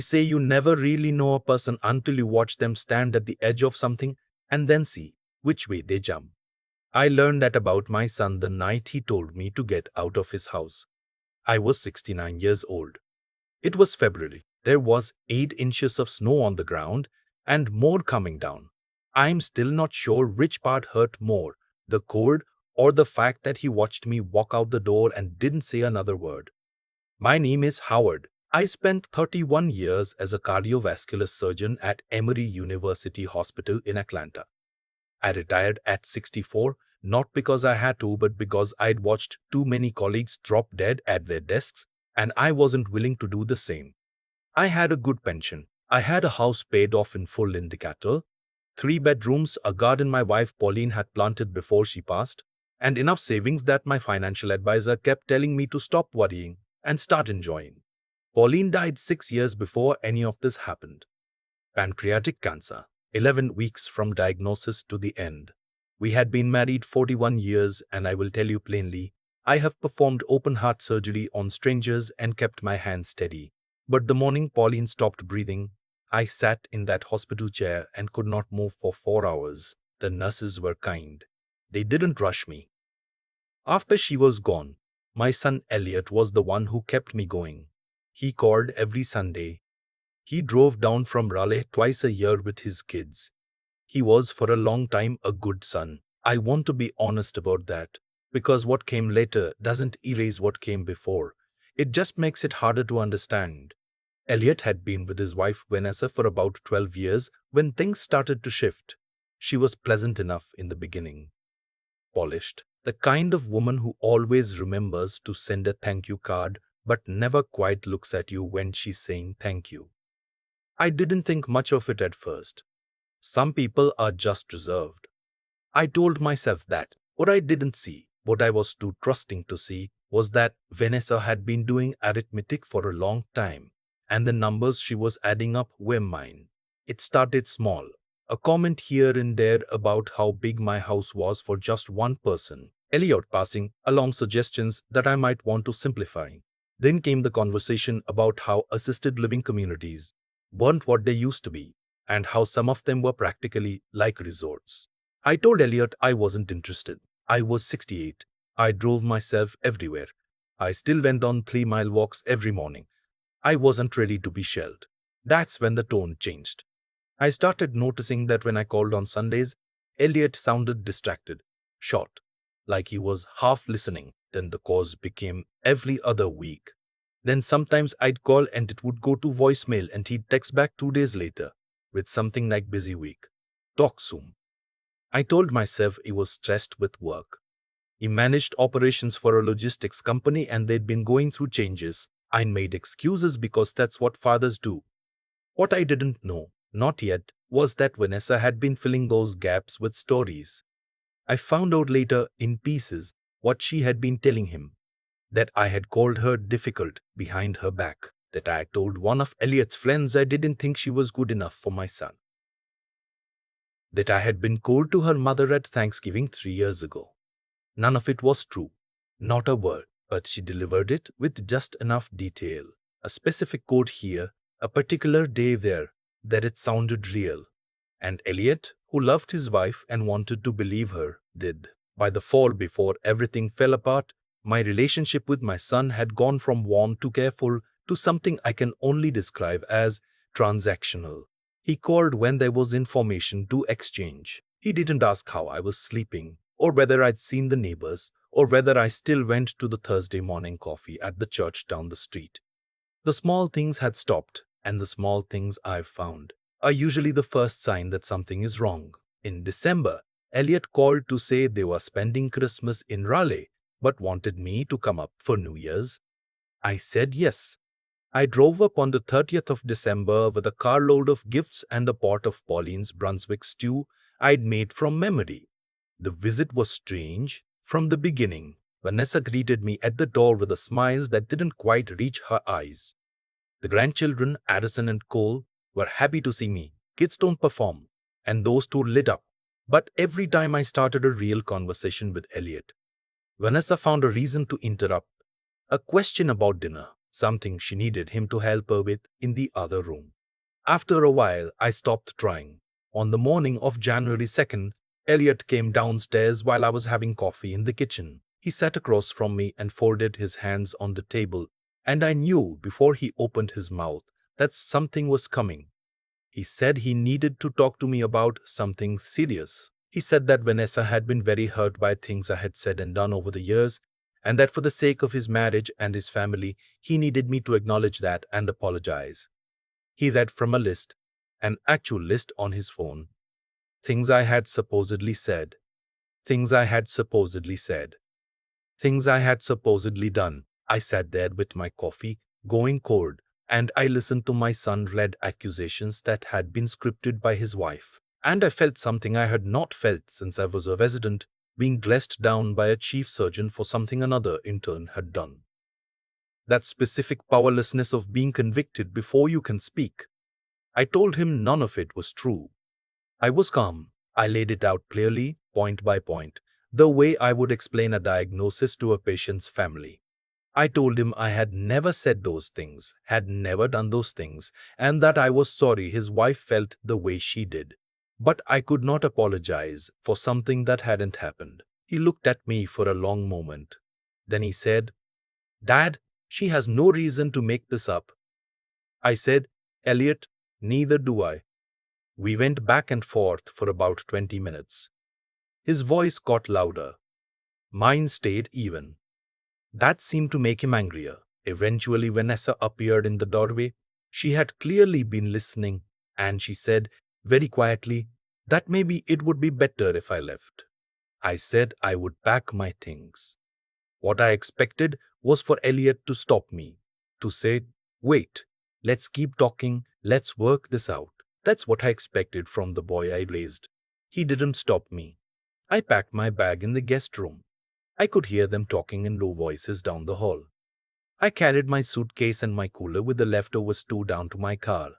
Say you never really know a person until you watch them stand at the edge of something and then see which way they jump. I learned that about my son the night he told me to get out of his house. I was 69 years old. It was February. There was 8 inches of snow on the ground and more coming down. I'm still not sure which part hurt more, the cold or the fact that he watched me walk out the door and didn't say another word. My name is Howard. I spent 31 years as a cardiovascular surgeon at Emory University Hospital in Atlanta. I retired at 64, not because I had to, but because I'd watched too many colleagues drop dead at their desks, and I wasn't willing to do the same. I had a good pension. I had a house paid off in full in Decatur, 3 bedrooms, a garden my wife Pauline had planted before she passed, and enough savings that my financial advisor kept telling me to stop worrying and start enjoying. Pauline died 6 years before any of this happened. Pancreatic cancer, 11 weeks from diagnosis to the end. We had been married 41 years, and I will tell you plainly, I have performed open heart surgery on strangers and kept my hands steady. But the morning Pauline stopped breathing, I sat in that hospital chair and could not move for 4 hours. The nurses were kind. They didn't rush me. After she was gone, my son Elliot was the one who kept me going. He called every Sunday. He drove down from Raleigh twice a year with his kids. He was for a long time a good son. I want to be honest about that, because what came later doesn't erase what came before. It just makes it harder to understand. Elliot had been with his wife Vanessa for about 12 years when things started to shift. She was pleasant enough in the beginning. Polished, the kind of woman who always remembers to send a thank you card but never quite looks at you when she's saying thank you. I didn't think much of it at first. Some people are just reserved. I told myself that. What I didn't see, what I was too trusting to see, was that Vanessa had been doing arithmetic for a long time, and the numbers she was adding up were mine. It started small. A comment here and there about how big my house was for just one person. Elliot passing along suggestions that I might want to simplify. Then came the conversation about how assisted living communities weren't what they used to be, and how some of them were practically like resorts. I told Elliot I wasn't interested. I was 68. I drove myself everywhere. I still went on 3-mile walks every morning. I wasn't ready to be shelled. That's when the tone changed. I started noticing that when I called on Sundays, Elliot sounded distracted, short, like he was half listening. Then the calls became every other week. Then sometimes I'd call and it would go to voicemail and he'd text back 2 days later with something like busy week. Talk soon. I told myself he was stressed with work. He managed operations for a logistics company and they'd been going through changes. I made excuses because that's what fathers do. What I didn't know, not yet, was that Vanessa had been filling those gaps with stories. I found out later, in pieces, what she had been telling him. That I had called her difficult behind her back. That I had told one of Elliot's friends I didn't think she was good enough for my son. That I had been cold to her mother at Thanksgiving 3 years ago. None of it was true. Not a word, but she delivered it with just enough detail. A specific quote here, a particular day there, that it sounded real. And Elliot, who loved his wife and wanted to believe her, did. By the fall, before everything fell apart, my relationship with my son had gone from warm to careful to something I can only describe as transactional. He called when there was information to exchange. He didn't ask how I was sleeping, or whether I'd seen the neighbors, or whether I still went to the Thursday morning coffee at the church down the street. The small things had stopped, and the small things I've found are usually the first sign that something is wrong. In December, Elliot called to say they were spending Christmas in Raleigh, but wanted me to come up for New Year's. I said yes. I drove up on the 30th of December with a carload of gifts and a pot of Pauline's Brunswick stew I'd made from memory. The visit was strange from the beginning. Vanessa greeted me at the door with a smile that didn't quite reach her eyes. The grandchildren, Addison and Cole, were happy to see me. Kids don't perform, and those two lit up. But every time I started a real conversation with Elliot, Vanessa found a reason to interrupt. A question about dinner, something she needed him to help her with in the other room. After a while, I stopped trying. On the morning of January 2nd, Elliot came downstairs while I was having coffee in the kitchen. He sat across from me and folded his hands on the table, and I knew before he opened his mouth that something was coming. He said he needed to talk to me about something serious. He said that Vanessa had been very hurt by things I had said and done over the years, and that for the sake of his marriage and his family, he needed me to acknowledge that and apologize. He read from a list, an actual list on his phone. Things I had supposedly said. Things I had supposedly said. Things I had supposedly done. I sat there with my coffee going cold, and I listened to my son read accusations that had been scripted by his wife. And I felt something I had not felt since I was a resident, being dressed down by a chief surgeon for something another intern had done. That specific powerlessness of being convicted before you can speak. I told him none of it was true. I was calm. I laid it out clearly, point by point, the way I would explain a diagnosis to a patient's family. I told him I had never said those things, had never done those things, and that I was sorry his wife felt the way she did. But I could not apologize for something that hadn't happened. He looked at me for a long moment. Then he said, "Dad, she has no reason to make this up." I said, "Elliot, neither do I." We went back and forth for about 20 minutes. His voice got louder. Mine stayed even. That seemed to make him angrier. Eventually, Vanessa appeared in the doorway. She had clearly been listening, and she said, very quietly, that maybe it would be better if I left. I said I would pack my things. What I expected was for Elliot to stop me, to say, "Wait, let's keep talking, let's work this out." That's what I expected from the boy I raised. He didn't stop me. I packed my bag in the guest room. I could hear them talking in low voices down the hall. I carried my suitcase and my cooler with the leftover stew down to my car.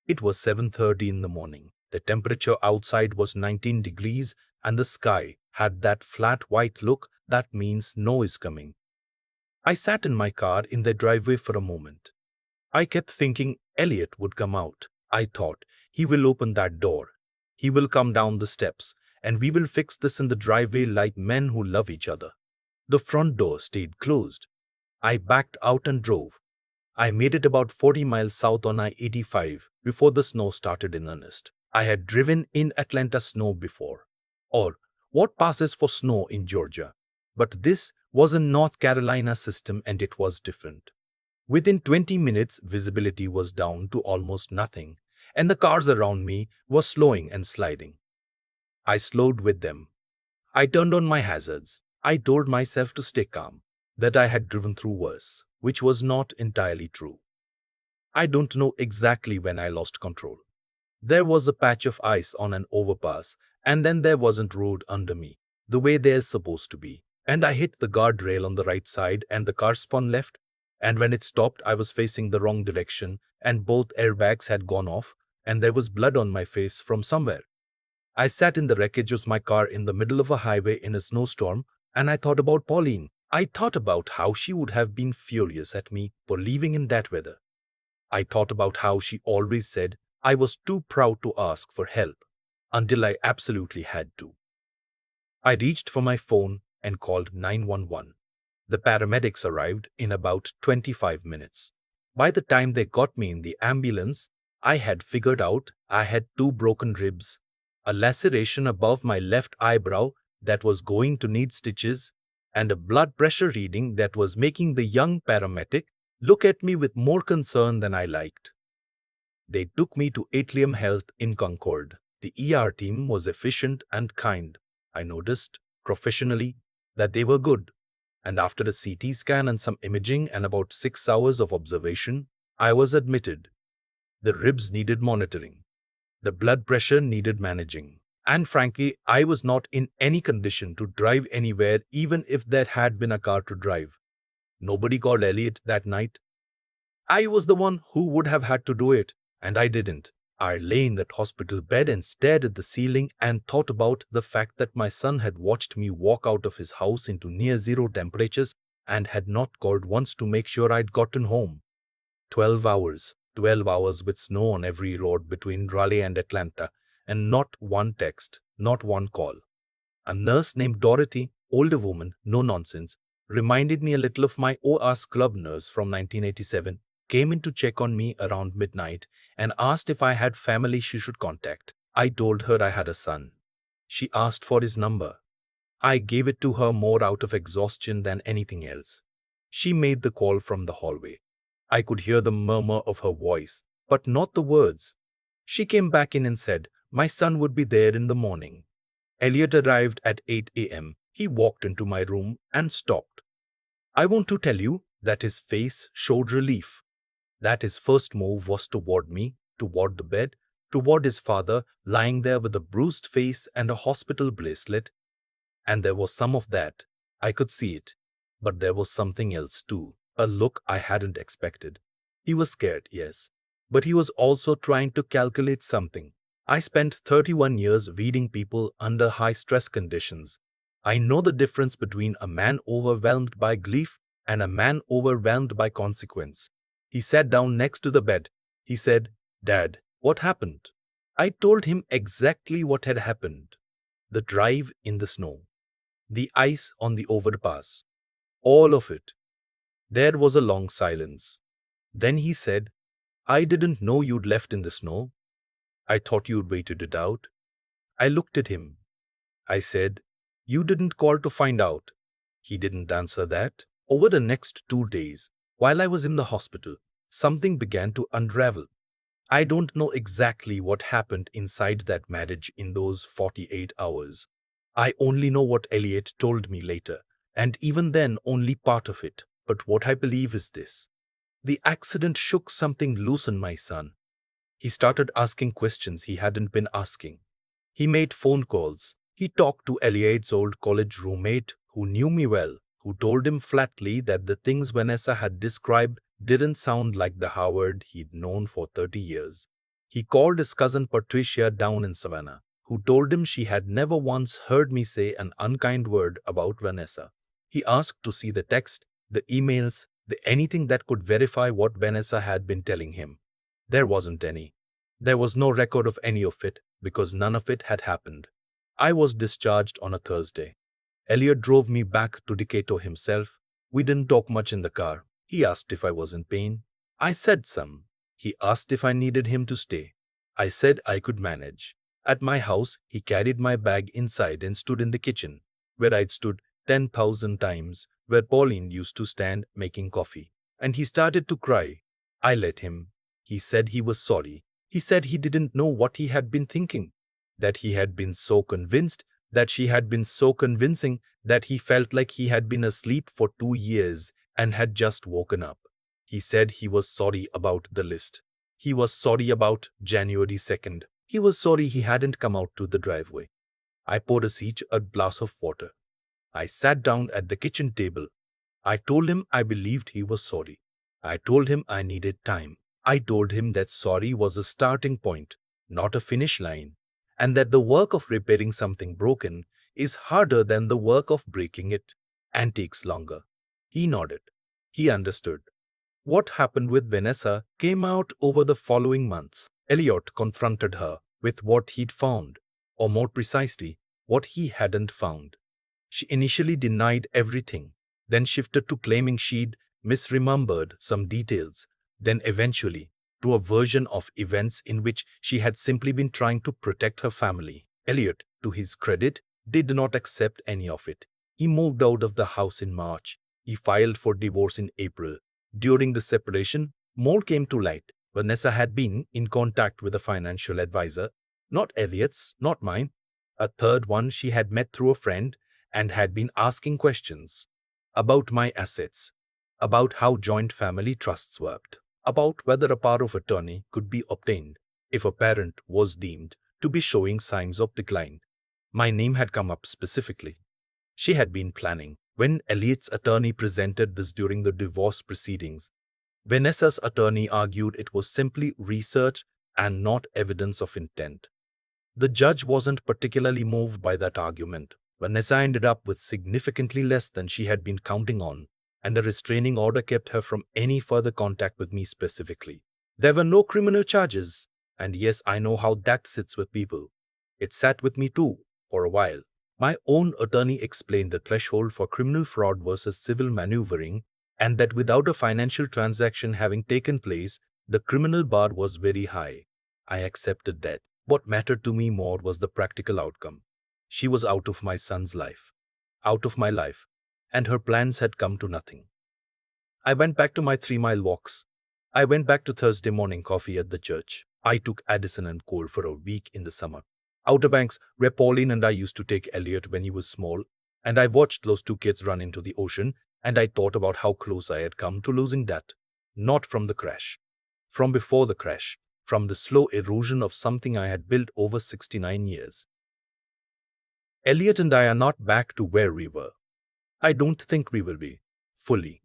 It was 7:30 in the morning. The temperature outside was 19 degrees and the sky had that flat white look that means snow is coming. I sat in my car in the driveway for a moment. I kept thinking Elliot would come out. I thought, he will open that door. He will come down the steps, and we will fix this in the driveway like men who love each other. The front door stayed closed. I backed out and drove. I made it about 40 miles south on I-85 before the snow started in earnest. I had driven in Atlanta snow before, or what passes for snow in Georgia. But this was a North Carolina system and it was different. Within 20 minutes, visibility was down to almost nothing, and the cars around me were slowing and sliding. I slowed with them. I turned on my hazards. I told myself to stay calm, that I had driven through worse, which was not entirely true. I don't know exactly when I lost control. There was a patch of ice on an overpass, and then there wasn't road under me, the way there's supposed to be. And I hit the guardrail on the right side and the car spun left. And when it stopped, I was facing the wrong direction and both airbags had gone off and there was blood on my face from somewhere. I sat in the wreckage of my car in the middle of a highway in a snowstorm and I thought about Pauline. I thought about how she would have been furious at me for leaving in that weather. I thought about how she always said I was too proud to ask for help until I absolutely had to. I reached for my phone and called 911. The paramedics arrived in about 25 minutes. By the time they got me in the ambulance, I had figured out I had 2 broken ribs, a laceration above my left eyebrow that was going to need stitches, and a blood pressure reading that was making the young paramedic look at me with more concern than I liked. They took me to Atrium Health in Concord. The ER team was efficient and kind. I noticed, professionally, that they were good. And after a CT scan and some imaging and about 6 hours of observation, I was admitted. The ribs needed monitoring. The blood pressure needed managing. And frankly, I was not in any condition to drive anywhere even if there had been a car to drive. Nobody called Elliot that night. I was the one who would have had to do it, and I didn't. I lay in that hospital bed and stared at the ceiling and thought about the fact that my son had watched me walk out of his house into near zero temperatures and had not called once to make sure I'd gotten home. 12 hours. 12 hours with snow on every road between Raleigh and Atlanta, and not one text, not one call. A nurse named Dorothy, older woman, no nonsense, reminded me a little of my OR's club nurse from 1987, came in to check on me around midnight and asked if I had family she should contact. I told her I had a son. She asked for his number. I gave it to her more out of exhaustion than anything else. She made the call from the hallway. I could hear the murmur of her voice, but not the words. She came back in and said, "My son would be there in the morning." Elliot arrived at 8 a.m. He walked into my room and stopped. I want to tell you that his face showed relief, that his first move was toward me, toward the bed, toward his father lying there with a bruised face and a hospital bracelet. And there was some of that. I could see it. But there was something else too, a look I hadn't expected. He was scared, yes. But he was also trying to calculate something. I spent 31 years reading people under high-stress conditions. I know the difference between a man overwhelmed by grief and a man overwhelmed by consequence. He sat down next to the bed. He said, "Dad, what happened?" I told him exactly what had happened. The drive in the snow. The ice on the overpass. All of it. There was a long silence. Then he said, "I didn't know you'd left in the snow. I thought you'd waited it out." I looked at him. I said, "You didn't call to find out." He didn't answer that. Over the next 2 days, while I was in the hospital, something began to unravel. I don't know exactly what happened inside that marriage in those 48 hours. I only know what Elliot told me later, and even then only part of it. But what I believe is this. The accident shook something loose in my son. He started asking questions he hadn't been asking. He made phone calls. He talked to Elliot's old college roommate, who knew me well, who told him flatly that the things Vanessa had described didn't sound like the Howard he'd known for 30 years. He called his cousin Patricia down in Savannah, who told him she had never once heard me say an unkind word about Vanessa. He asked to see the text, the emails, anything that could verify what Vanessa had been telling him. There wasn't any. There was no record of any of it, because none of it had happened. I was discharged on a Thursday. Elliot drove me back to Decatur himself. We didn't talk much in the car. He asked if I was in pain. I said some. He asked if I needed him to stay. I said I could manage. At my house, he carried my bag inside and stood in the kitchen, where I'd stood 10,000 times, where Pauline used to stand making coffee. And he started to cry. I let him. He said he was sorry. He said he didn't know what he had been thinking, that he had been so convinced, that she had been so convincing, that he felt like he had been asleep for 2 years and had just woken up. He said he was sorry about the list. He was sorry about January 2nd. He was sorry he hadn't come out to the driveway. I poured us each a glass of water. I sat down at the kitchen table. I told him I believed he was sorry. I told him I needed time. I told him that sorry was a starting point, not a finish line, and that the work of repairing something broken is harder than the work of breaking it and takes longer. He nodded. He understood. What happened with Vanessa came out over the following months. Elliot confronted her with what he'd found, or more precisely, what he hadn't found. She initially denied everything, then shifted to claiming she'd misremembered some details, then eventually to a version of events in which she had simply been trying to protect her family. Elliot, to his credit, did not accept any of it. He moved out of the house in March. He filed for divorce in April. During the separation, more came to light. Vanessa had been in contact with a financial advisor, not Elliot's, not mine, a third one she had met through a friend, and had been asking questions about my assets, about how joint family trusts worked, about whether a power of attorney could be obtained if a parent was deemed to be showing signs of decline. My name had come up specifically. She had been planning. When Elliot's attorney presented this during the divorce proceedings, Vanessa's attorney argued it was simply research and not evidence of intent. The judge wasn't particularly moved by that argument. Vanessa ended up with significantly less than she had been counting on, and a restraining order kept her from any further contact with me specifically. There were no criminal charges, and yes, I know how that sits with people. It sat with me too, for a while. My own attorney explained the threshold for criminal fraud versus civil maneuvering, and that without a financial transaction having taken place, the criminal bar was very high. I accepted that. What mattered to me more was the practical outcome. She was out of my son's life, out of my life, and her plans had come to nothing. I went back to my 3 mile walks. I went back to Thursday morning coffee at the church. I took Addison and Cole for a week in the summer. Outer Banks, where Pauline and I used to take Elliot when he was small, and I watched those two kids run into the ocean, and I thought about how close I had come to losing that. Not from the crash. From before the crash. From the slow erosion of something I had built over 69 years. Elliot and I are not back to where we were. I don't think we will be. Fully.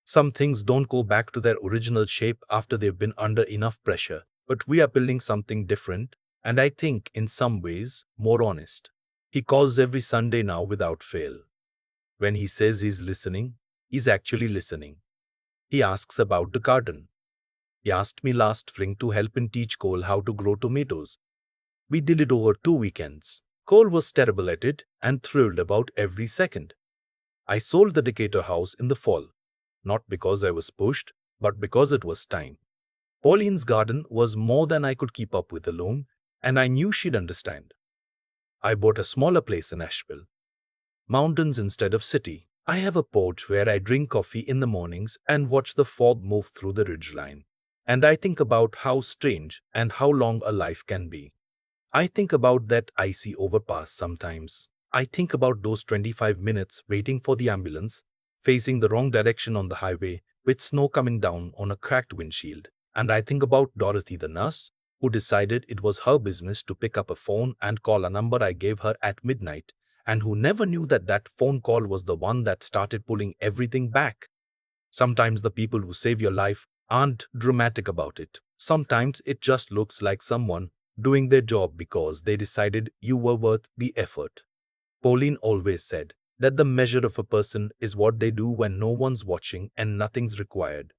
Some things don't go back to their original shape after they've been under enough pressure, but we are building something different, and I think, in some ways, more honest. He calls every Sunday now without fail. When he says he's listening, he's actually listening. He asks about the garden. He asked me last spring to help him teach Cole how to grow tomatoes. We did it over 2 weekends. Cole was terrible at it and thrilled about every second. I sold the Decatur house in the fall. Not because I was pushed, but because it was time. Pauline's garden was more than I could keep up with alone, and I knew she'd understand. I bought a smaller place in Asheville. Mountains instead of city. I have a porch where I drink coffee in the mornings and watch the fog move through the ridgeline. And I think about how strange and how long a life can be. I think about that icy overpass sometimes. I think about those 25 minutes waiting for the ambulance, facing the wrong direction on the highway, with snow coming down on a cracked windshield. And I think about Dorothy the nurse, who decided it was her business to pick up a phone and call a number I gave her at midnight, and who never knew that that phone call was the one that started pulling everything back. Sometimes the people who save your life aren't dramatic about it. Sometimes it just looks like someone doing their job because they decided you were worth the effort. Pauline always said that the measure of a person is what they do when no one's watching and nothing's required.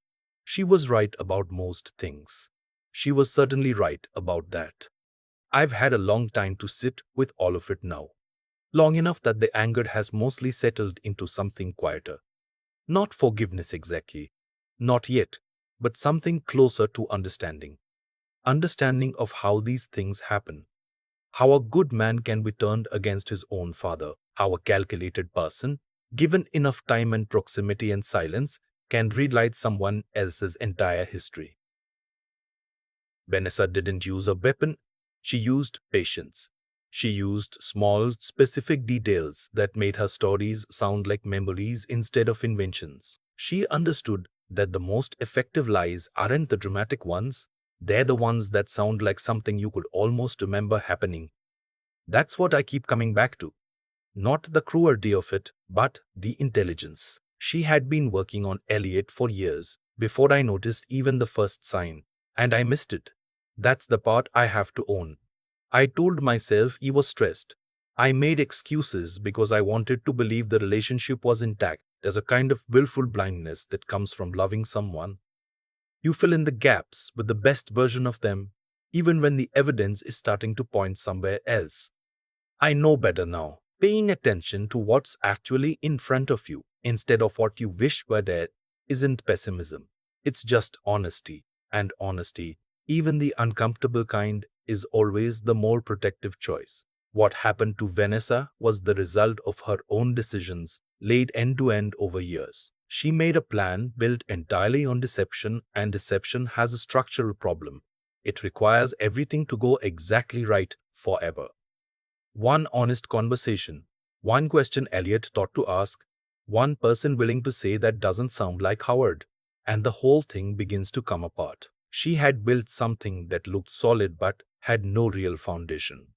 She was right about most things. She was certainly right about that. I've had a long time to sit with all of it now. Long enough that the anger has mostly settled into something quieter. Not forgiveness exactly. Not yet, but something closer to understanding. Understanding of how these things happen. How a good man can be turned against his own father. How a calculated person, given enough time and proximity and silence, can relight someone else's entire history. Vanessa didn't use a weapon. She used patience. She used small, specific details that made her stories sound like memories instead of inventions. She understood that the most effective lies aren't the dramatic ones, they're the ones that sound like something you could almost remember happening. That's what I keep coming back to. Not the cruelty of it, but the intelligence. She had been working on Elliot for years, before I noticed even the first sign, and I missed it. That's the part I have to own. I told myself he was stressed. I made excuses because I wanted to believe the relationship was intact. There's a kind of willful blindness that comes from loving someone. You fill in the gaps with the best version of them, even when the evidence is starting to point somewhere else. I know better now. Paying attention to what's actually in front of you instead of what you wish were there isn't pessimism. It's just honesty. And honesty, even the uncomfortable kind, is always the more protective choice. What happened to Vanessa was the result of her own decisions, laid end to end over years. She made a plan built entirely on deception, and deception has a structural problem. It requires everything to go exactly right forever. One honest conversation, one question Elliot thought to ask, one person willing to say that doesn't sound like Howard, and the whole thing begins to come apart. She had built something that looked solid but had no real foundation.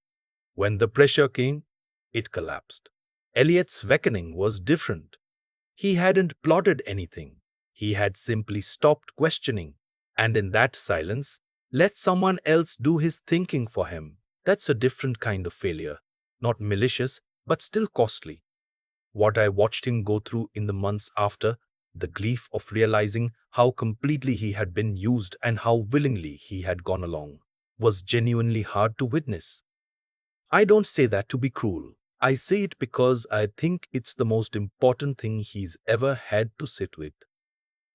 When the pressure came, it collapsed. Elliot's reckoning was different. He hadn't plotted anything. He had simply stopped questioning, and in that silence, let someone else do his thinking for him. That's a different kind of failure. Not malicious, but still costly. What I watched him go through in the months after The grief of realizing how completely he had been used and how willingly he had gone along was genuinely hard to witness. I don't say that to be cruel. I say it because I think it's the most important thing he's ever had to sit with.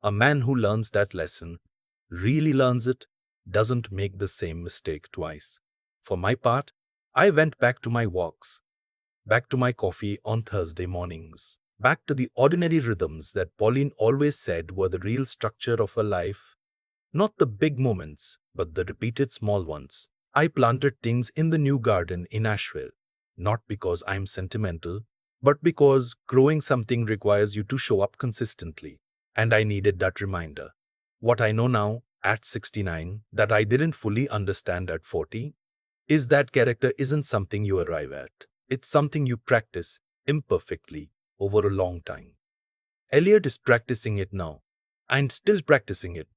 A man who learns that lesson, really learns it, doesn't make the same mistake twice. For my part, I went back to my walks, back to my coffee on Thursday mornings, back to the ordinary rhythms that Pauline always said were the real structure of her life. Not the big moments, but the repeated small ones. I planted things in the new garden in Asheville, not because I'm sentimental, but because growing something requires you to show up consistently. And I needed that reminder. What I know now, at 69, that I didn't fully understand at 40, is that character isn't something you arrive at. It's something you practice imperfectly over a long time. Elliot is practicing it now, and still practicing it.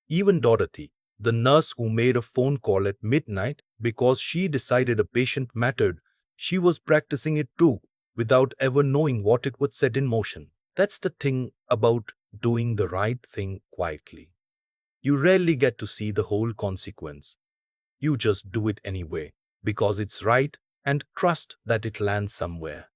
Even Dorothy, the nurse who made a phone call at midnight because she decided a patient mattered, she was practicing it too, without ever knowing what it would set in motion. That's the thing about doing the right thing quietly. You rarely get to see the whole consequence. You just do it anyway, because it's right, and trust that it lands somewhere.